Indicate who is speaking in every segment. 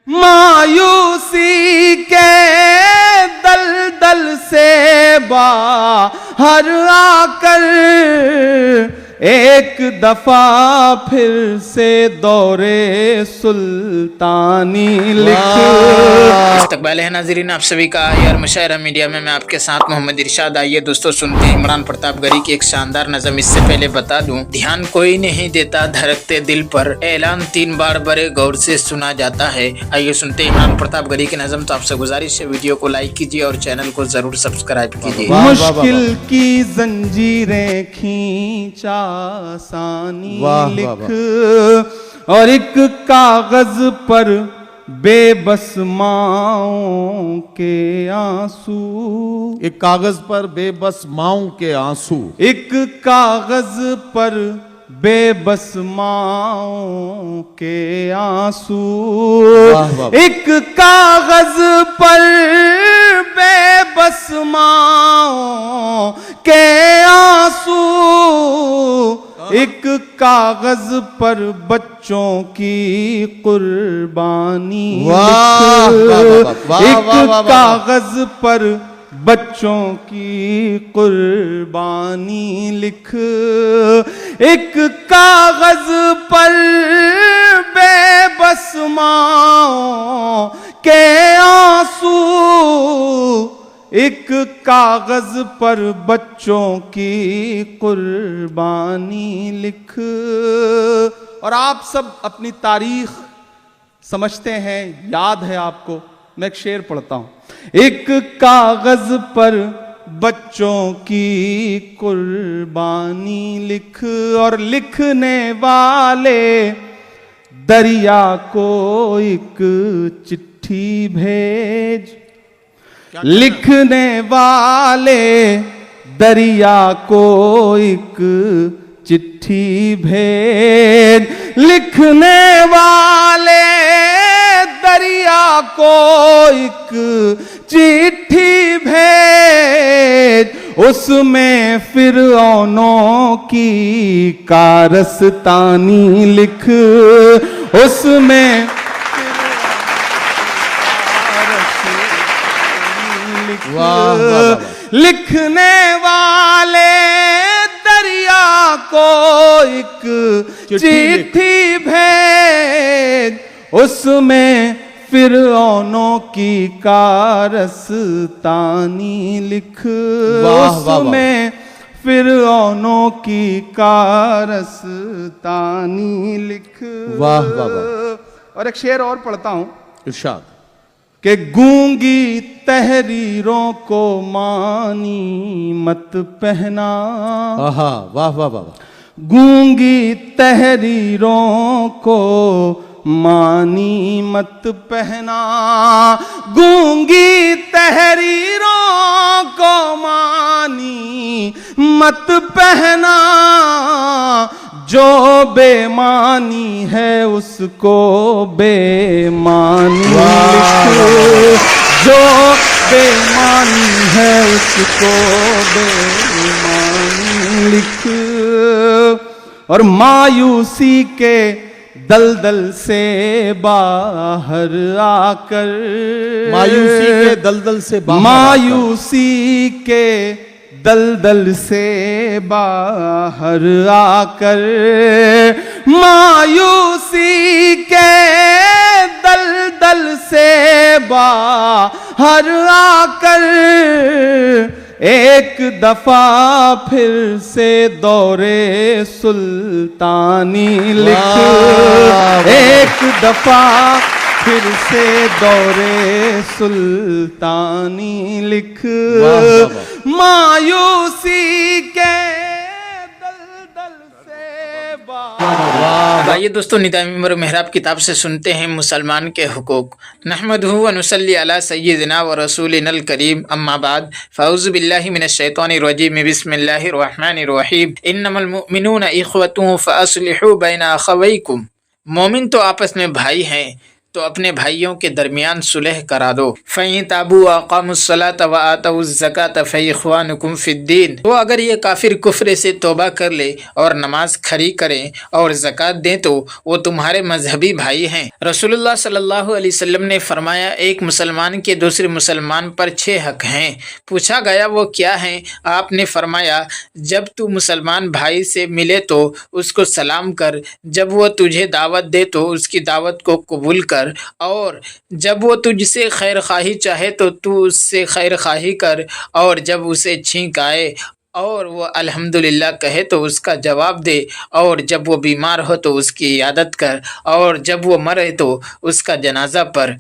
Speaker 1: مایوسی کے دلدل سے باہر آ کر ایک دفعہ پھر سے دور سلطانی لکھ۔
Speaker 2: استقبال ہے ناظرین آپ سبھی کا آئی اور مشاعرہ میڈیا میں آپ کے ساتھ محمد ارشاد۔ آئیے دوستو سنتے ہیں عمران پرتاپ گری کی ایک شاندار نظم۔ اس سے پہلے بتا دوں دھیان کوئی نہیں دیتا دھڑکتے دل پر، اعلان 3 بار بڑے غور سے سنا جاتا ہے۔ آئیے سنتے ہیں عمران پرتاپ گری کی نظم۔ تو آپ سے گزارش ہے ویڈیو کو لائک کیجیے اور چینل کو ضرور سبسکرائب کیجیے۔
Speaker 1: مشکل کی زنجیریں کھینچا آسانی لکھ، اور ایک کاغذ پر بے بس ماؤں کے آنسو،
Speaker 3: ایک کاغذ پر بے بس ماؤں کے آنسو،
Speaker 1: ایک کاغذ پر بے بس ماؤں کے آنسو، ایک کاغذ پر بے بس ماؤں کے آنسو، ایک کاغذ پر بچوں کی قربانی لکھ، ایک کاغذ پر بچوں کی قربانی لکھ، ایک کاغذ پر بے بس ماؤں کے آنسو، ایک کاغذ پر بچوں کی قربانی لکھ۔ اور آپ سب اپنی تاریخ سمجھتے ہیں، یاد ہے آپ کو، میں ایک شعر پڑھتا ہوں۔ ایک کاغذ پر بچوں کی قربانی لکھ، اور لکھنے والے دریا کو ایک چٹھی بھیج، لکھنے والے دریا کو ایک چٹھی بھیج، لکھنے والے دریا کو ایک چٹھی بھیج، اس میں فرعونوں کی کارستانی لکھ، اس میں لکھنے والے دریا کو ایک چٹھی بھیج، اس میں فرعونوں کی کارستانی لکھ، اس میں فرعونوں کی کارستانی لکھ۔ اور ایک شعر اور پڑھتا ہوں،
Speaker 3: ارشاد
Speaker 1: کہ گونگی تحریروں کو مانی مت پہنا،
Speaker 3: واہ واہ واہ،
Speaker 1: گونگی تحریروں کو مانی مت پہنا، گونگی تحریروں کو مانی مت پہنا، جو بے معنی ہے اس کو بے معنی لکھ، جو بے معنی ہے اس کو بے معنی لکھ، اور مایوسی کے دلدل سے باہر آ کر،
Speaker 3: مایوسی کے دلدل سے باہر،
Speaker 1: مایوسی کے دلدل سے باہر آ کر، مایوسی کے دلدل سے باہر آ کر ایک دفعہ پھر سے دور سلطانی لکھ، ایک دفعہ پھر سے دور سلطانی لکھ، مایوسی کے دلدل سے
Speaker 2: آئیے دوستو نداء ممبر محراب کتاب سے سنتے ہیں مسلمان کے حقوق۔ نحمدہ و نصلی علی سیدنا و رسولنا الکریم، اما بعد، فاعوذ باللہ من الشیطان الرجیم، بسم اللہ الرحمن الرحیم، انما المؤمنون اخوة فاصلحوا بین اخویکم، مومن تو آپس میں بھائی ہیں तो अपने भाइयों के दरमियान सुलह करा दो। फ़इन ताबू अक़ामुस्सलात व आतउज़्ज़कात फ़इख़्वानुकुम फ़िद्दीन। तो अगर ये काफिर कुफ्र से तौबा कर ले और नमाज खड़ी करें और ज़कात दें तो वो तुम्हारे मजहबी भाई हैं। रसूलुल्लाह सल्लल्लाहु अलैहि वसल्लम ने फरमाया, एक मुसलमान के दूसरे मुसलमान पर 6 हक हैं। पूछा गया वो क्या हैं? आपने फरमाया, जब तू मुसलमान भाई से मिले तो उसको सलाम कर, जब वो तुझे दावत दे तो उसकी दावत को कबूल कर, और जब वो तुझसे खैर खाही चाहे तो तू उससे खैर खाही कर, और जब उसे छींक आए और वो अल्हम्दुलिल्लाह कहे तो उसका जवाब दे, और जब वो बीमार हो तो उसकी इयादत कर, और जब वो मरे तो उसका जनाजा पढ़।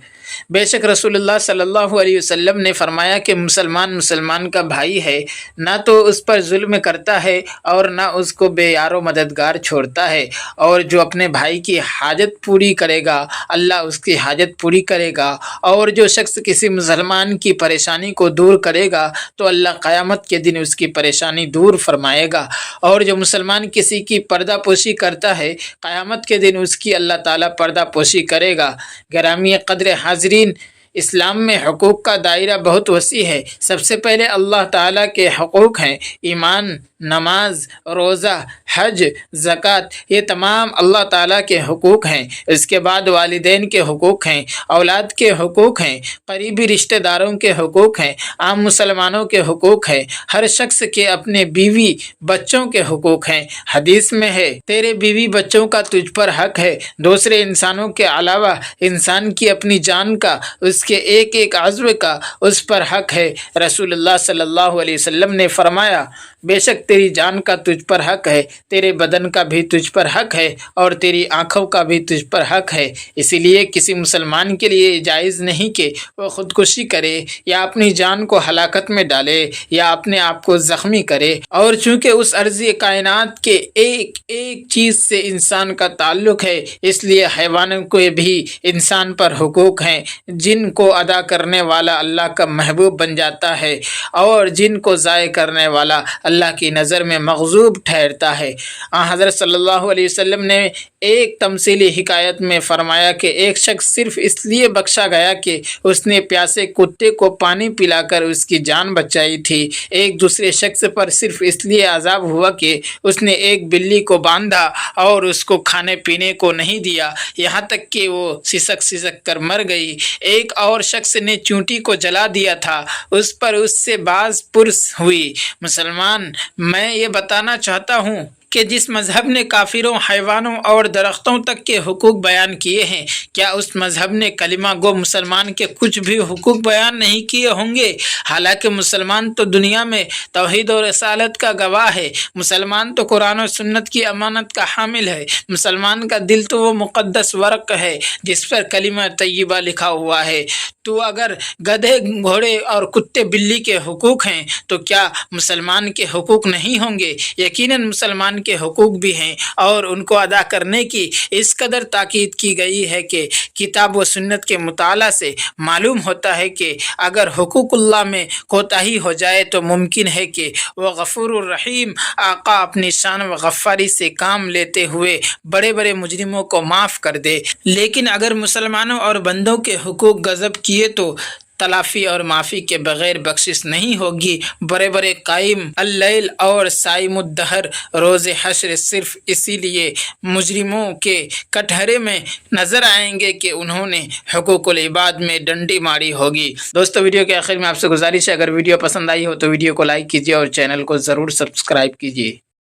Speaker 2: बेशक रसूलुल्लाह सल्लल्लाहु अलैहि वसल्लम ने फरमाया कि मुसलमान मुसलमान का भाई है, ना तो उस पर जुल्म करता है और ना उसको बेयारो मददगार छोड़ता है, और जो अपने भाई की हाजत पूरी करेगा अल्लाह उसकी हाजत पूरी करेगा, और जो शख्स किसी मुसलमान की परेशानी को दूर करेगा तो अल्लाह क़यामत के दिन उसकी परेशानी दूर फरमाएगा, और जो मुसलमान किसी की पर्दा पोशी करता है क़यामत के दिन उसकी अल्लाह ताला पर्दा पोशी करेगा। गिरामी क़द्र हाज़रीन, इस्लाम में हुकूक का दायरा बहुत वसी है। सबसे पहले अल्लाह ताला के हुकूक हैं ईमान, नमाज, रोज़ा, हज, ज़कात, ये तमाम अल्लाह ताला के हुकूक हैं। इसके बाद वालिदैन के हुकूक हैं, औलाद के हुकूक हैं, करीबी रिश्तेदारों के हुकूक हैं, आम मुसलमानों के हुकूक हैं, हर शख्स के अपने बीवी बच्चों के हुकूक हैं। हदीस में है, तेरे बीवी बच्चों का तुझ पर हक है, दूसरे इंसानों के अलावा इंसान की अपनी जान का, उसके एक एक आज़्व का उस पर हक है। रसूलुल्लाह सल्लल्लाहु अलैहि वसल्लम ने फरमाया, बेशक तेरी जान का तुझ पर हक है, तेरे बदन का भी तुझ पर हक है, और तेरी आँखों का भी तुझ पर हक है। इसीलिए किसी मुसलमान के लिए जायज़ नहीं कि वो ख़ुदकुशी करे या अपनी जान को हलाकत में डाले या अपने आप को ज़ख्मी करे। और चूँकि उस अर्ज़ी कायनात के एक एक चीज़ से इंसान का ताल्लुक़ है, इसलिए हैवानों के भी इंसान पर हुकूक हैं, जिनको अदा करने वाला अल्लाह का महबूब बन जाता है, और जिनको ज़ाय करने वाला अल्लाह की नज़र में मग़ज़ूब ठहरता है। हज़रत सल्लल्लाहु अलैहि वसल्लम ने एक तमसीली हिकायत में फ़रमाया कि एक शख्स सिर्फ़ इसलिए बख्शा गया कि उसने प्यासे कुत्ते को पानी पिलाकर उसकी जान बचाई थी। एक दूसरे शख्स पर सिर्फ़ इसलिए अज़ाब हुआ कि उसने एक बिल्ली को बांधा और उसको खाने पीने को नहीं दिया, यहाँ तक कि वो सिसक सिसक कर मर गई। एक और शख्स ने चूंटी को जला दिया था, उस पर उससे बाज़ पुरस हुई। मुसलमान, मैं ये बताना चाहता हूँ कि जिस मज़हब ने काफिरों, हैवानों और दरख्तों तक के हुकूक बयान किए हैं, क्या उस मज़हब ने कलिमा गो मुसलमान के कुछ भी हुकूक बयान नहीं किए होंगे? हालांकि मुसलमान तो दुनिया में तौहीद और रसालत का गवाह है, मुसलमान तो कुरान और सुन्नत की अमानत का हामिल है, मुसलमान का दिल तो वो मुक़द्दस वर्क़ है जिस पर कलिमा तय्यबा लिखा हुआ है। तो अगर गधे, घोड़े और कुत्ते बिल्ली के हुकूक हैं तो क्या मुसलमान के हुकूक नहीं होंगे? यकीनन मुसलमान के हुकूक भी हैं, और उनको अदा करने की इस कदर ताकीद की गई है कि किताब व सुन्नत के मुताला से मालूम होता है कि अगर हुकूकुल्लाह में कोताही हो जाए तो मुमकिन है कि वह गफूरुर रहीम आका अपनी शान व गफ़ारी से काम लेते हुए बड़े बड़े मुजरिमों को माफ़ कर दे। लेकिन अगर मुसलमानों और बंदों के हुकूक गज़ब किए तो तलाफ़ी और माफ़ी के बग़ैर बख्शिश नहीं होगी। बड़े बड़े कायम अल-लैल और साइमुद्दहर रोज़े हश्र सिर्फ़ इसीलिए मुजरिमों के कटहरे में नज़र आएंगे कि उन्होंने हुकूकुल इबाद में डंडी मारी होगी। दोस्तों, वीडियो के आखिर में आपसे गुजारिश है, अगर वीडियो पसंद आई हो तो वीडियो को लाइक कीजिए और चैनल को ज़रूर सब्सक्राइब कीजिए।